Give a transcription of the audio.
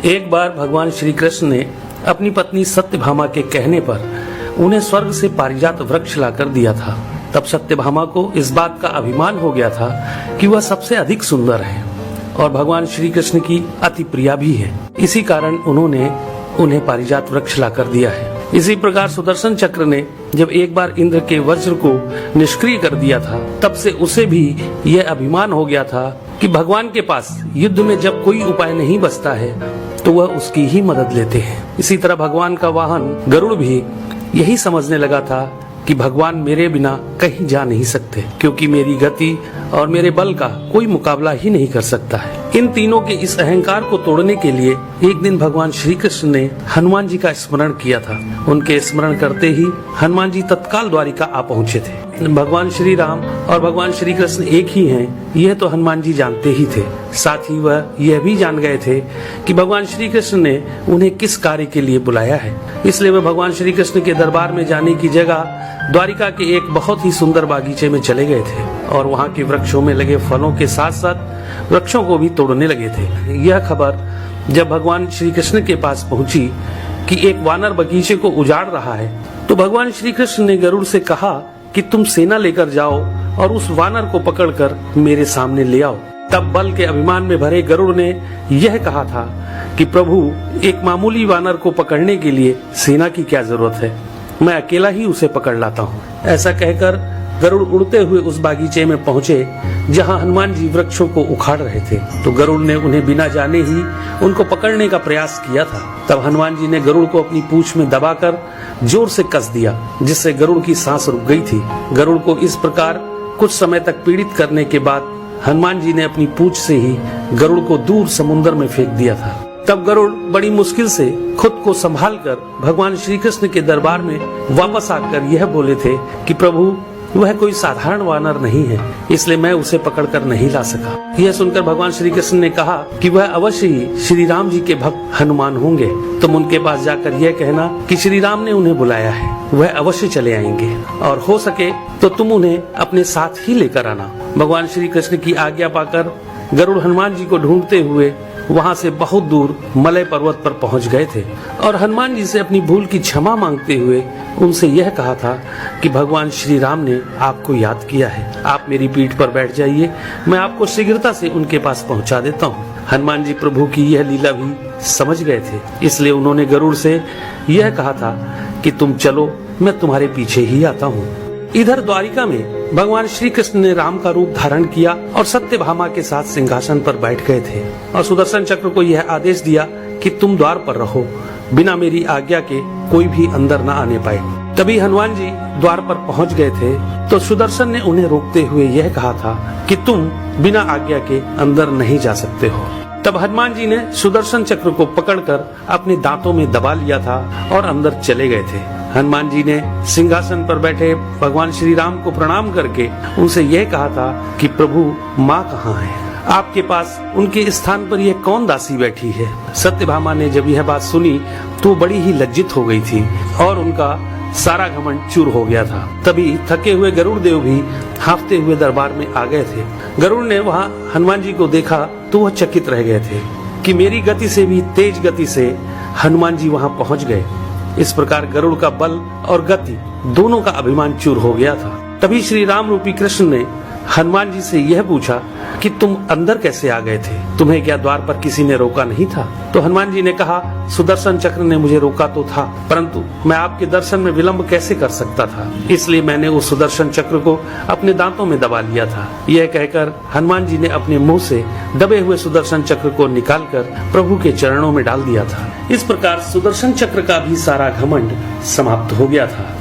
एक बार भगवान श्री कृष्ण ने अपनी पत्नी सत्यभामा के कहने पर उन्हें स्वर्ग से पारिजात वृक्ष लाकर दिया था। तब सत्यभामा को इस बात का अभिमान हो गया था कि वह सबसे अधिक सुंदर है और भगवान श्री कृष्ण की अति प्रिया भी है। इसी कारण उन्होंने उन्हें पारिजात वृक्ष लाकर दिया है। इसी प्रकार सुदर्शन चक्र ने जब एक बार इंद्र के वज्र को निष्क्रिय कर दिया था, तब से उसे भी यह अभिमान हो गया था कि भगवान के पास युद्ध में जब कोई उपाय नहीं बचता है तो वह उसकी ही मदद लेते हैं। इसी तरह भगवान का वाहन गरुड़ भी यही समझने लगा था कि भगवान मेरे बिना कहीं जा नहीं सकते, क्योंकि मेरी गति और मेरे बल का कोई मुकाबला ही नहीं कर सकता है। इन तीनों के इस अहंकार को तोड़ने के लिए एक दिन भगवान श्री कृष्ण ने हनुमान जी का स्मरण किया था। उनके स्मरण करते ही हनुमान जी तत्काल द्वारिका आ पहुँचे थे। भगवान श्री राम और भगवान श्री कृष्ण एक ही हैं, यह तो हनुमान जी जानते ही थे। साथ ही वह यह भी जान गए थे कि भगवान श्री कृष्ण ने उन्हें किस कार्य के लिए बुलाया है। इसलिए वह भगवान श्री कृष्ण के दरबार में जाने की जगह द्वारिका के एक बहुत ही सुंदर बागीचे में चले गए थे और वहाँ के वृक्षों में लगे फलों के साथ साथ वृक्षों को भी तोड़ने लगे थे। यह खबर जब भगवान श्री कृष्ण के पास पहुंची कि एक वानर बगीचे को उजाड़ रहा है, तो भगवान श्री कृष्ण ने गरुड़ से कहा कि तुम सेना लेकर जाओ और उस वानर को पकड़कर मेरे सामने ले आओ। तब बल के अभिमान में भरे गरुड़ ने यह कहा था कि प्रभु, एक मामूली वानर को पकड़ने के लिए सेना की क्या जरूरत है, मैं अकेला ही उसे पकड़ लाता हूँ। ऐसा कहकर गरुड़ उड़ते हुए उस बागीचे में पहुँचे जहाँ हनुमान जी वृक्षों को उखाड़ रहे थे। तो गरुड़ ने उन्हें बिना जाने ही उनको पकड़ने का प्रयास किया था। तब हनुमान जी ने गरुड़ को अपनी पूंछ में दबाकर जोर से कस दिया, जिससे गरुड़ की सांस रुक गई थी। गरुड़ को इस प्रकार कुछ समय तक पीड़ित करने के बाद हनुमान जी ने अपनी पूंछ से ही गरुड़ को दूर समुद्र में फेंक दिया था। तब गरुड़ बड़ी मुश्किल से खुद को संभालकर भगवान श्री कृष्ण के दरबार में वापस आकर यह बोले थे कि प्रभु, वह कोई साधारण वानर नहीं है, इसलिए मैं उसे पकड़कर नहीं ला सका। यह सुनकर भगवान श्री कृष्ण ने कहा कि वह अवश्य ही श्री राम जी के भक्त हनुमान होंगे। तुम उनके पास जाकर यह कहना कि श्री राम ने उन्हें बुलाया है, वह अवश्य चले आएंगे और हो सके तो तुम उन्हें अपने साथ ही लेकर आना। भगवान श्री कृष्ण की आज्ञा पाकर गरुड़ हनुमान जी को ढूंढते हुए वहाँ से बहुत दूर मलय पर्वत पर पहुँच गए थे और हनुमान जी से अपनी भूल की क्षमा मांगते हुए उनसे यह कहा था कि भगवान श्री राम ने आपको याद किया है, आप मेरी पीठ पर बैठ जाइए, मैं आपको शीघ्रता से उनके पास पहुँचा देता हूँ। हनुमान जी प्रभु की यह लीला भी समझ गए थे, इसलिए उन्होंने गरुड़ से यह कहा था कि तुम चलो, मैं तुम्हारे पीछे ही आता हूँ। इधर द्वारिका में भगवान श्री कृष्ण ने राम का रूप धारण किया और सत्यभामा के साथ सिंहासन पर बैठ गए थे और सुदर्शन चक्र को यह आदेश दिया कि तुम द्वार पर रहो, बिना मेरी आज्ञा के कोई भी अंदर न आने पाए। तभी हनुमान जी द्वार पर पहुंच गए थे तो सुदर्शन ने उन्हें रोकते हुए यह कहा था कि तुम बिना आज्ञा के अंदर नहीं जा सकते हो। तब हनुमान जी ने सुदर्शन चक्र को पकड़कर अपने दांतों में दबा लिया था और अंदर चले गए थे। हनुमान जी ने सिंहासन पर बैठे भगवान श्री राम को प्रणाम करके उनसे यह कहा था कि प्रभु, माँ कहाँ है? आपके पास उनके स्थान पर यह कौन दासी बैठी है? सत्यभामा ने जब यह बात सुनी तो बड़ी ही लज्जित हो गई थी और उनका सारा घमंड चूर हो गया था। तभी थके हुए गरुड़ देव भी हांफते हुए दरबार में आ गए थे। गरुड़ ने वहाँ हनुमान जी को देखा तो वह चकित रह गए थे कि मेरी गति से भी तेज गति से हनुमान जी वहाँ पहुँच गए। इस प्रकार गरुड़ का बल और गति दोनों का अभिमान चूर हो गया था। तभी श्री राम रूपी कृष्ण ने हनुमान जी से यह पूछा कि तुम अंदर कैसे आ गए थे? तुम्हें क्या द्वार पर किसी ने रोका नहीं था? तो हनुमान जी ने कहा, सुदर्शन चक्र ने मुझे रोका तो था, परंतु मैं आपके दर्शन में विलंब कैसे कर सकता था, इसलिए मैंने उस सुदर्शन चक्र को अपने दांतों में दबा लिया था। यह कहकर हनुमान जी ने अपने मुंह से दबे हुए सुदर्शन चक्र को निकालकर प्रभु के चरणों में डाल दिया था। इस प्रकार सुदर्शन चक्र का भी सारा घमंड समाप्त हो गया था।